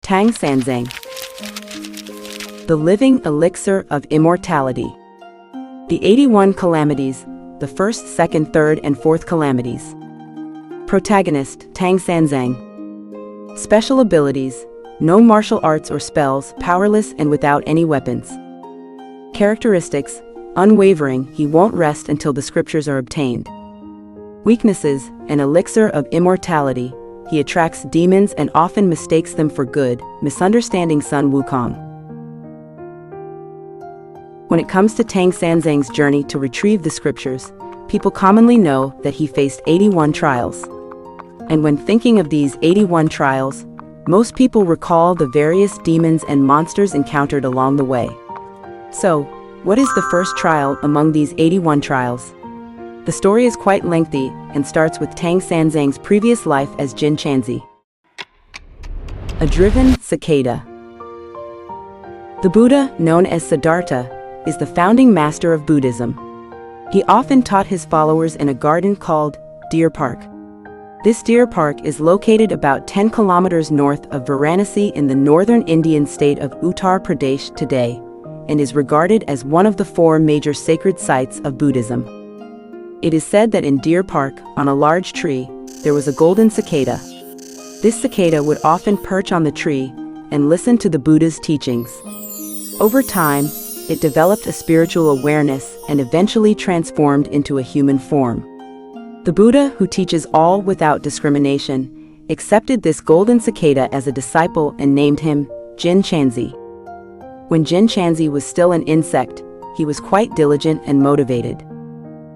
Tang Sanzang. The living elixir of immortality. The 81 calamities, the first, second, third, and fourth calamities. Protagonist, Tang Sanzang. Special abilities, no martial arts or spells, powerless and without any weapons. Characteristics, unwavering, he won't rest until the scriptures are obtained. Weaknesses, an elixir of immortality, he attracts demons and often mistakes them for good, misunderstanding Sun Wukong. When it comes to Tang Sanzang's journey to retrieve the scriptures, people commonly know that he faced 81 trials. And when thinking of these 81 trials, most people recall the various demons and monsters encountered along the way. So, what is the first trial among these 81 trials? The story is quite lengthy and starts with Tang Sanzang's previous life as Jin Chanzi, a driven cicada. The Buddha, known as Siddhartha, is the founding master of Buddhism. He often taught his followers in a garden called Deer Park. This deer park is located about 10 kilometers north of Varanasi in the northern Indian state of Uttar Pradesh today, and is regarded as one of the 4 major sacred sites of Buddhism. It is said that in Deer Park, on a large tree, there was a golden cicada. This cicada would often perch on the tree and listen to the Buddha's teachings. Over time, it developed a spiritual awareness and eventually transformed into a human form. The Buddha, who teaches all without discrimination, accepted this golden cicada as a disciple and named him Jin Chanzi. When Jin Chanzi was still an insect, he was quite diligent and motivated.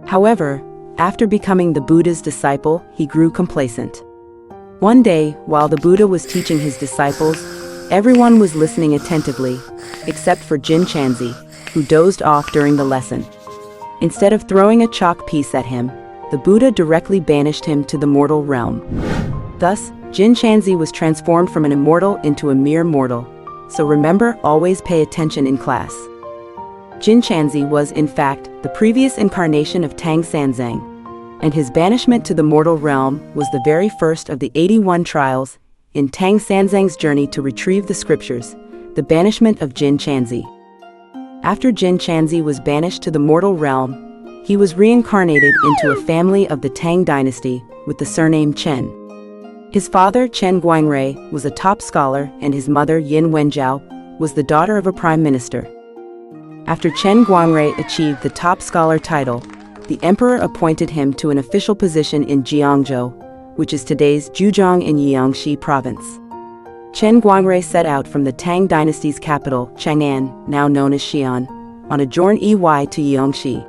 However, after becoming the Buddha's disciple, he grew complacent. One day, while the Buddha was teaching his disciples, everyone was listening attentively, except for Jin Chanzi, who dozed off during the lesson. Instead of throwing a chalk piece at him, the Buddha directly banished him to the mortal realm. Thus, Jin Chanzi was transformed from an immortal into a mere mortal. So remember, always pay attention in class. Jin Chanzi was, in fact, the previous incarnation of Tang Sanzang, and his banishment to the mortal realm was the very first of the 81 trials in Tang Sanzang's journey to retrieve the scriptures, the banishment of Jin Chanzi. After Jin Chanzi was banished to the mortal realm, he was reincarnated into a family of the Tang dynasty with the surname Chen. His father, Chen Guangrui, was a top scholar, and his mother, Yin Wenjiao, was the daughter of a prime minister. After Chen Guangrui achieved the top scholar title, the emperor appointed him to an official position in Jiangzhou, which is today's Zhejiang in Jiangxi province. Chen Guangrui set out from the Tang dynasty's capital, Chang'an, now known as Xi'an, on a journey to Jiangxi.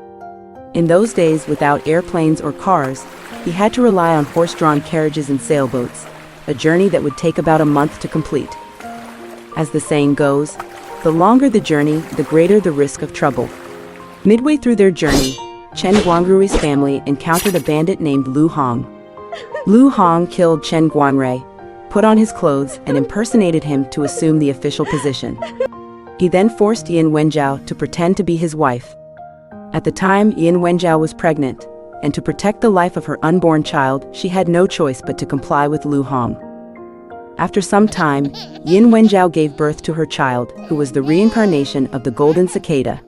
In those days, without airplanes or cars, he had to rely on horse-drawn carriages and sailboats, a journey that would take about a month to complete. As the saying goes, the longer the journey, the greater the risk of trouble. Midway through their journey, Chen Guangrui's family encountered a bandit named Lu Hong. Lu Hong killed Chen Guangrui, put on his clothes, and impersonated him to assume the official position. He then forced Yin Wenjiao to pretend to be his wife. At the time, Yin Wenjiao was pregnant, and to protect the life of her unborn child, she had no choice but to comply with Lu Hong. After some time, Yin Wenjiao gave birth to her child, who was the reincarnation of the golden cicada.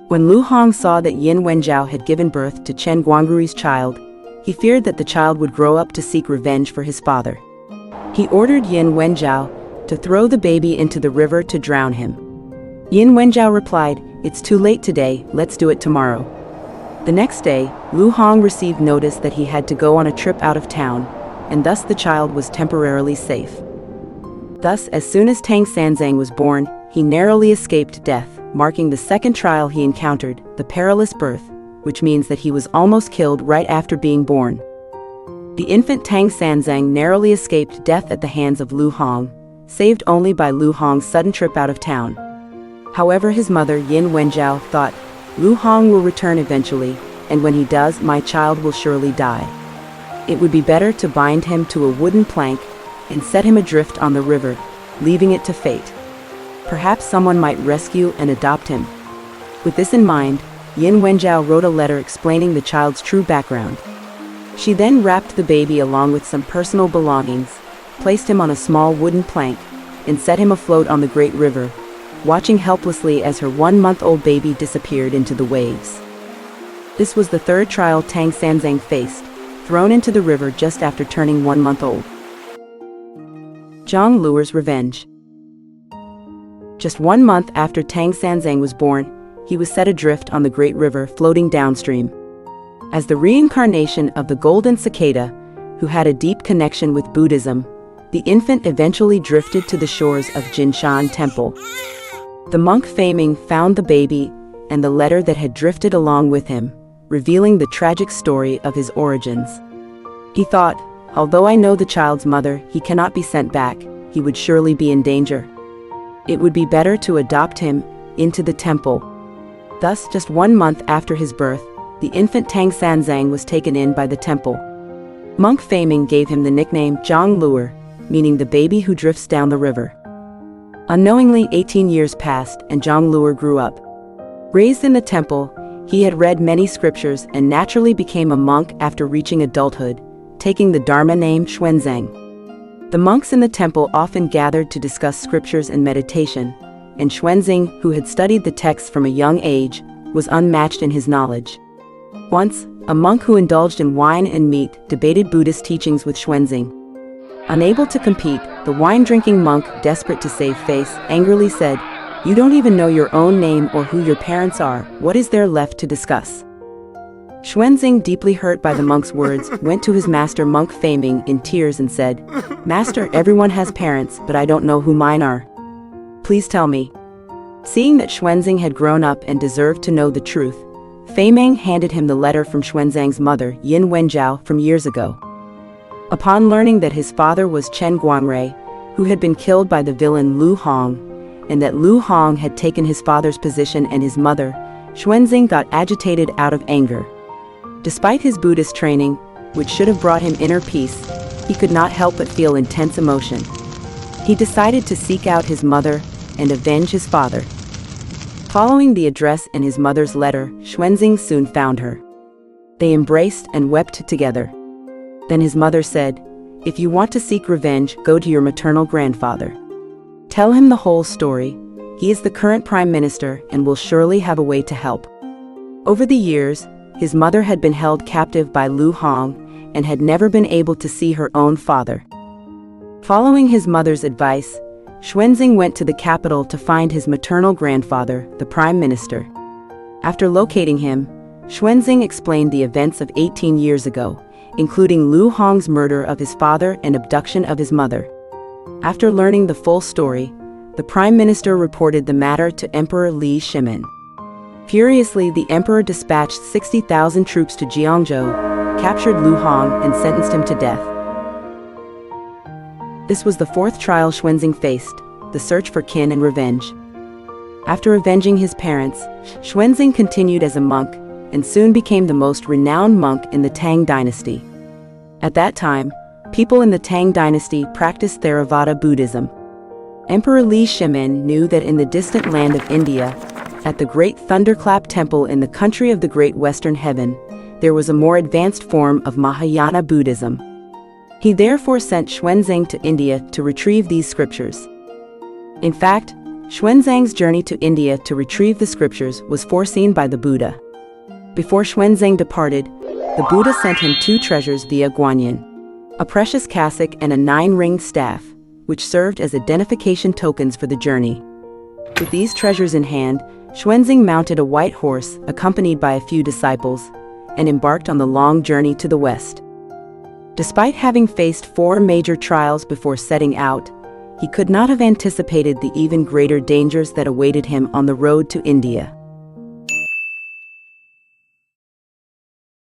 When Lu Hong saw that Yin Wenjiao had given birth to Chen Guangrui's child, he feared that the child would grow up to seek revenge for his father. He ordered Yin Wenjiao to throw the baby into the river to drown him. Yin Wenjiao replied, "It's too late today, let's do it tomorrow." The next day, Lu Hong received notice that he had to go on a trip out of town, and thus the child was temporarily safe. Thus, as soon as Tang Sanzang was born, he narrowly escaped death, marking the second trial he encountered, the perilous birth, which means that he was almost killed right after being born. The infant Tang Sanzang narrowly escaped death at the hands of Lu Hong, saved only by Lu Hong's sudden trip out of town. However, his mother, Yin Wenjiao, thought, "Lu Hong will return eventually, and when he does, my child will surely die. It would be better to bind him to a wooden plank and set him adrift on the river, leaving it to fate. Perhaps someone might rescue and adopt him." With this in mind, Yin Wenjiao wrote a letter explaining the child's true background. She then wrapped the baby along with some personal belongings, placed him on a small wooden plank, and set him afloat on the great river, watching helplessly as her 1-month-old baby disappeared into the waves. This was the third trial Tang Sanzang faced, thrown into the river just after turning 1 month old. Zhang Luer's revenge. Just 1 month after Tang Sanzang was born, he was set adrift on the great river floating downstream. As the reincarnation of the golden cicada, who had a deep connection with Buddhism, the infant eventually drifted to the shores of Jinshan Temple. The monk Feiming found the baby and the letter that had drifted along with him, revealing the tragic story of his origins. He thought, although I know the child's mother, he cannot be sent back, he would surely be in danger. It would be better to adopt him into the temple. Thus, just 1 month after his birth, the infant Tang Sanzang was taken in by the temple. Monk Feiming gave him the nickname Zhang Luer, meaning the baby who drifts down the river. Unknowingly, 18 years passed and Zhang Luer grew up. Raised in the temple, he had read many scriptures and naturally became a monk after reaching adulthood, taking the Dharma name Xuanzang. The monks in the temple often gathered to discuss scriptures and meditation, and Xuanzang, who had studied the texts from a young age, was unmatched in his knowledge. Once, a monk who indulged in wine and meat debated Buddhist teachings with Xuanzang. Unable to compete, the wine-drinking monk, desperate to save face, angrily said, "You don't even know your own name or who your parents are, what is there left to discuss?" Xuanzang, deeply hurt by the monk's words, went to his master Monk Feiming in tears and said, "Master, everyone has parents, but I don't know who mine are. Please tell me." Seeing that Xuanzang had grown up and deserved to know the truth, Feiming handed him the letter from Xuanzang's mother, Yin Wenjiao, from years ago. Upon learning that his father was Chen Guangrui, who had been killed by the villain Lu Hong, and that Lu Hong had taken his father's position and his mother, Xuanzang got agitated out of anger. Despite his Buddhist training, which should have brought him inner peace, he could not help but feel intense emotion. He decided to seek out his mother and avenge his father. Following the address in his mother's letter, Xuanzang soon found her. They embraced and wept together. Then his mother said, "If you want to seek revenge, go to your maternal grandfather. Tell him the whole story. He is the current prime minister and will surely have a way to help." Over the years, his mother had been held captive by Lu Hong and had never been able to see her own father. Following his mother's advice, Xuanzang went to the capital to find his maternal grandfather, the prime minister. After locating him, Xuanzang explained the events of 18 years ago, including Lu Hong's murder of his father and abduction of his mother. After learning the full story, the prime minister reported the matter to Emperor Li Shimin. Furiously, the emperor dispatched 60,000 troops to Jiangzhou, captured Lu Hong, and sentenced him to death. This was the fourth trial Xuanzang faced, the search for kin and revenge. After avenging his parents, Xuanzang continued as a monk, and soon became the most renowned monk in the Tang dynasty. At that time, people in the Tang dynasty practiced Theravada Buddhism. Emperor Li Shimin knew that in the distant land of India, at the Great Thunderclap Temple in the country of the Great Western Heaven, there was a more advanced form of Mahayana Buddhism. He therefore sent Xuanzang to India to retrieve these scriptures. In fact, Xuanzang's journey to India to retrieve the scriptures was foreseen by the Buddha. Before Xuanzang departed, the Buddha sent him 2 treasures via Guanyin, a precious cassock and a 9-ringed staff, which served as identification tokens for the journey. With these treasures in hand, Xuanzang mounted a white horse, accompanied by a few disciples, and embarked on the long journey to the west. Despite having faced 4 major trials before setting out, he could not have anticipated the even greater dangers that awaited him on the road to India.